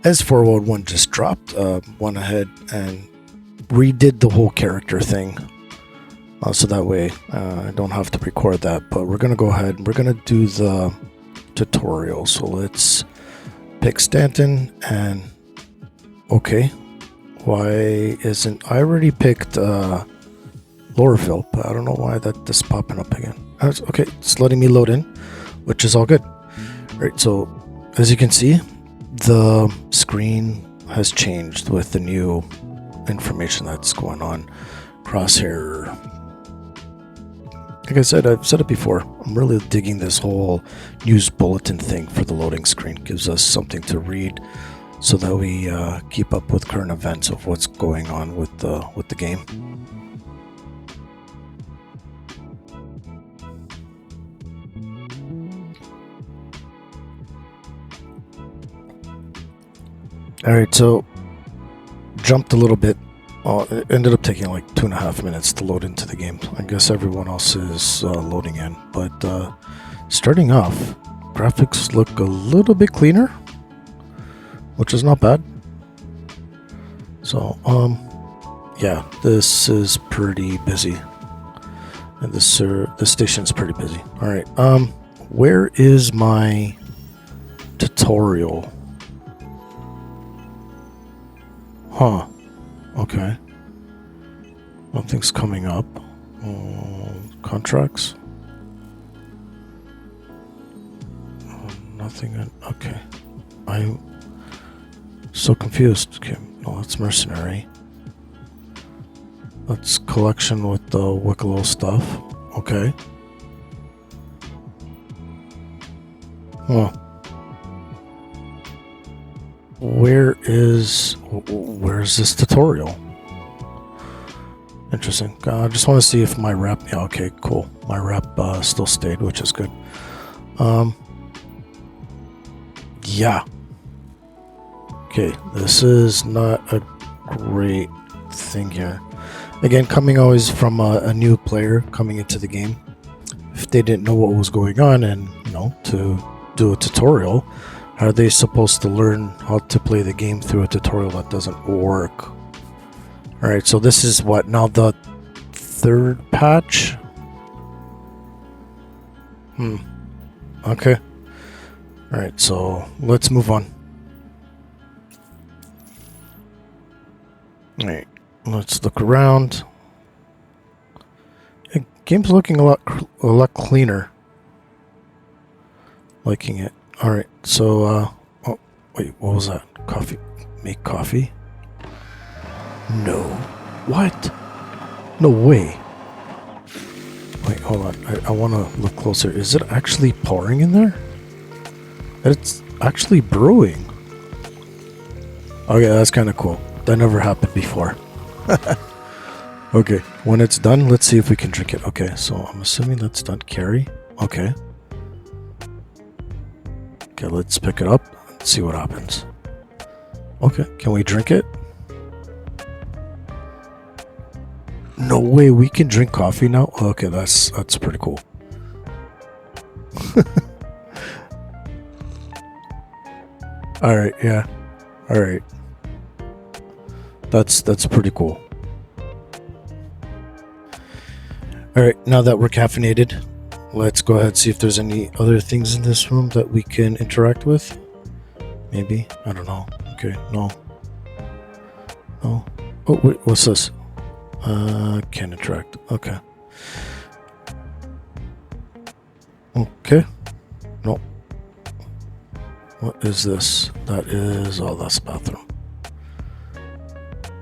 as 411 just dropped, went ahead and redid the whole character thing. So that way I don't have to record that. But we're going to go ahead and we're going to do the tutorial. So let's pick Stanton and okay. Why isn't... I already picked Laurelville, but I don't know why this is popping up again. Okay, it's letting me load in, which is all good. All right, so as you can see, the screen has changed with the new information that's going on. Crosshair. Like I said, I've said it before, I'm really digging this whole news bulletin thing for the loading screen. Gives us something to read so that we keep up with current events of what's going on with the game. Alright, so jumped a little bit. It ended up taking like 2.5 minutes to load into the game. I guess everyone else is loading in. But starting off, graphics look a little bit cleaner, which is not bad. So, yeah, this is pretty busy. And this station's pretty busy. Alright, where is my tutorial? Huh. Okay. Nothing's coming up. Contracts? Nothing. Okay. I'm so confused. Okay. No, that's mercenary. That's collection with the Wicklow stuff. Okay. Huh. Where's this tutorial? Interesting. I just want to see if my rep... Yeah, okay, cool. My rep still stayed, which is good. Yeah. Okay, this is not a great thing here. Again, coming always from a new player coming into the game. If they didn't know what was going on and, you know, to do a tutorial... Are they supposed to learn how to play the game through a tutorial that doesn't work? Alright, so this is what? Now the third patch? Okay. Alright, so let's move on. Alright, let's look around. The game's looking a lot cleaner. Liking it. Alright, so, oh, wait, what was that? Coffee? Make coffee? No. What? No way. Wait, hold on. I want to look closer. Is it actually pouring in there? It's actually brewing. Okay, that's kind of cool. That never happened before. Okay, when it's done, let's see if we can drink it. Okay, so I'm assuming that's done. Carry? Okay. Okay, let's pick it up and see what happens. Okay, can we drink it? No way, we can drink coffee now? Okay, that's pretty cool. Alright, yeah. Alright. That's pretty cool. Alright, now that we're caffeinated, let's go ahead and see if there's any other things in this room that we can interact with. Maybe. I don't know. Okay, no. No. Oh, wait, what's this? Can't interact. Okay. Okay. No. What is this? That is... Oh, that's the bathroom.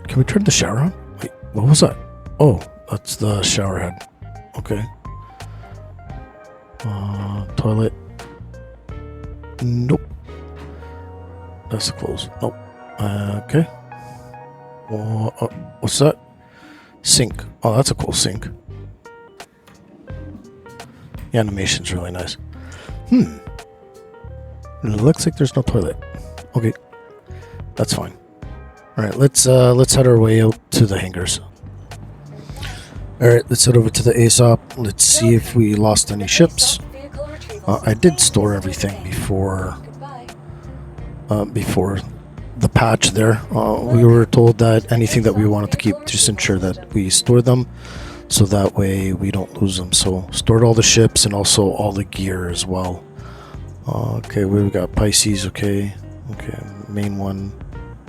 Can we turn the shower on? Wait, what was that? Oh, that's the shower head. Okay. Toilet. Nope. That's closed. Nope. Okay. What's that? Sink. Oh, that's a cool sink. The animation's really nice. It looks like there's no toilet. Okay. That's fine. Alright, let's head our way out to the hangars. Alright, let's head over to the ASOP. Let's see if we lost any ships. I did store everything before the patch there. We were told that anything that we wanted to keep, just ensure that we store them, so that way we don't lose them. So stored all the ships and also all the gear as well. Okay, we've got Pisces. Okay, main one,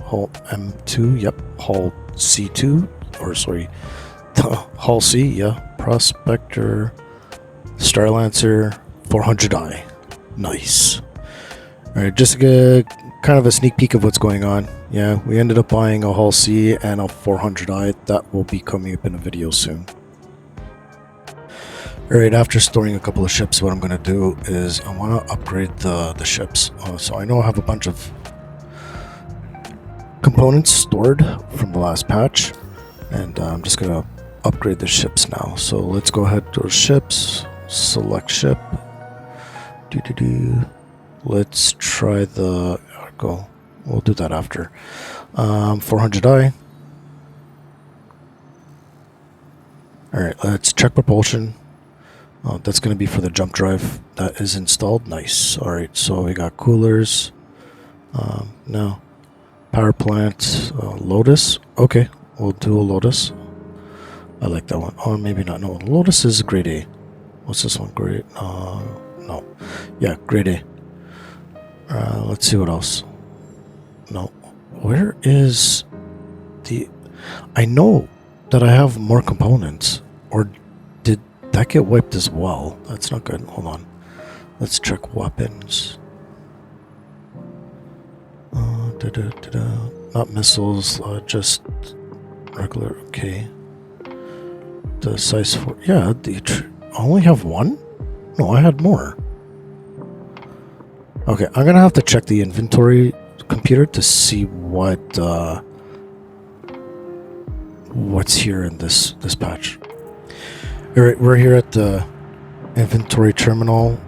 hull M2. Yep, hull C2, or sorry, hull C. Yeah, Prospector, Starlancer, 400i. Nice. All right, just kind of a sneak peek of what's going on. Yeah, we ended up buying a hull C and a 400i. That will be coming up in a video soon. Alright, after storing a couple of ships, what I'm going to do is I want to upgrade the ships. So I know I have a bunch of components stored from the last patch, and I'm just going to upgrade the ships now. So let's go ahead to ships, select ship. Let's try the Argo. We'll do that after. 400i. Alright, let's check propulsion. That's going to be for the jump drive that is installed. Nice. Alright, so we got coolers. No. Power plant. Lotus. Okay, we'll do a Lotus. I like that one. Or maybe not. No, Lotus is grade A. What's this one? Grade... no. Yeah, grade A. Let's see what else. No. Where is the... I know that I have more components. Or did that get wiped as well? That's not good. Hold on. Let's check weapons. Not missiles, just regular. Okay. The size 4. Yeah, I only have one? No, I had more. Okay, I'm gonna have to check the inventory computer to see what's here in this patch. Alright, we're here at the inventory terminal.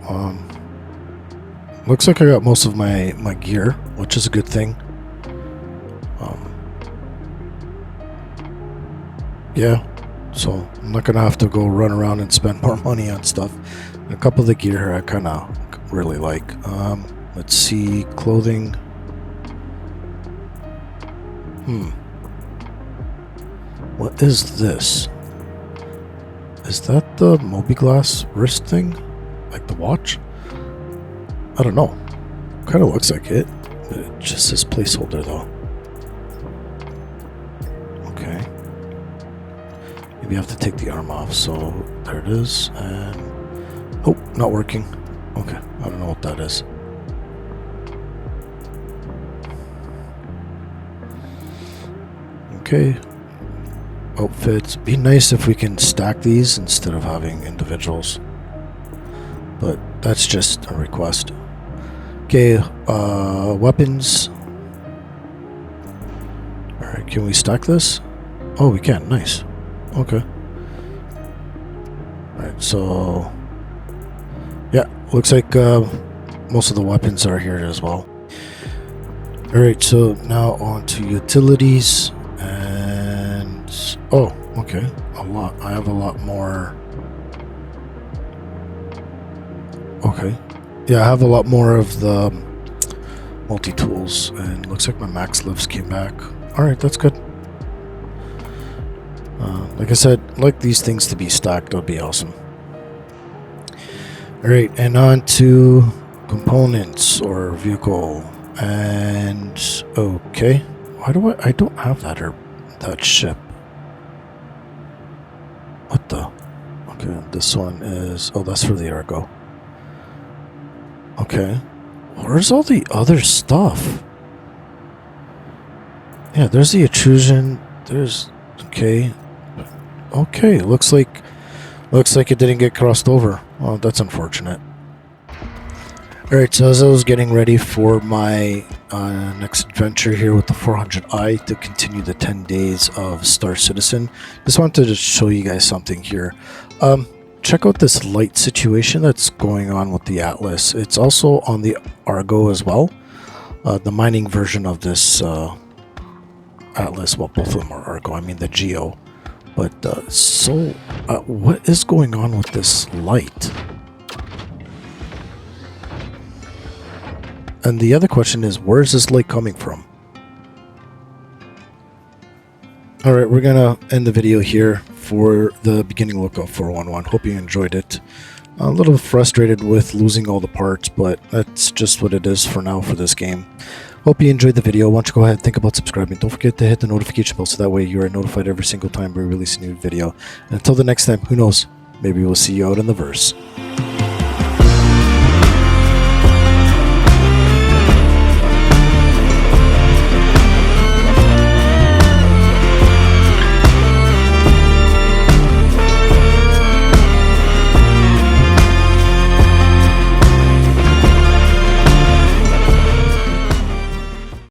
Looks like I got most of my gear, which is a good thing. Yeah, so I'm not gonna have to go run around and spend more money on stuff. A couple of the gear here I kind of really like. Let's see, clothing. What is this? Is that the Mobi-Glass wrist thing? Like the watch? I don't know. Kind of looks like it. It just says placeholder though. Okay. Maybe I have to take the arm off. So there it is. And oh, not working. Okay. I don't know what that is. Okay. Outfits. Be nice if we can stack these instead of having individuals. But that's just a request. Okay, weapons. Alright, can we stack this? Oh, we can. Nice. Okay. Alright, so... yeah, looks like most of the weapons are here as well. Alright, so now on to utilities. And... oh, okay. A lot. I have a lot more... okay. Yeah, I have a lot more of the multi-tools, and looks like my max lifts came back. Alright, that's good. Like I said, I'd like these things to be stacked. That would be awesome. Alright, and on to components or vehicle. And okay. Why do I don't have that ship. What the? Okay, this one is... oh, that's for the Argo. Okay. Where's all the other stuff? Yeah, there's the intrusion. There's... okay. Okay, looks like it didn't get crossed over. Oh, that's unfortunate. Alright, so as I was getting ready for my next adventure here with the 400i to continue the 10 days of Star Citizen, just wanted to show you guys something here. Check out this light situation that's going on with the Atlas. It's also on the Argo as well. The mining version of this Atlas, well, both of them are Argo, I mean the Geo. But, what is going on with this light? And the other question is, where is this light coming from? Alright, we're gonna end the video here for the beginning look of 411. Hope you enjoyed it. A little frustrated with losing all the parts, but that's just what it is for now for this game. Hope you enjoyed the video. Why don't you go ahead and think about subscribing. Don't forget to hit the notification bell so that way you are notified every single time we release a new video. And until the next time, who knows, maybe we'll see you out in the verse.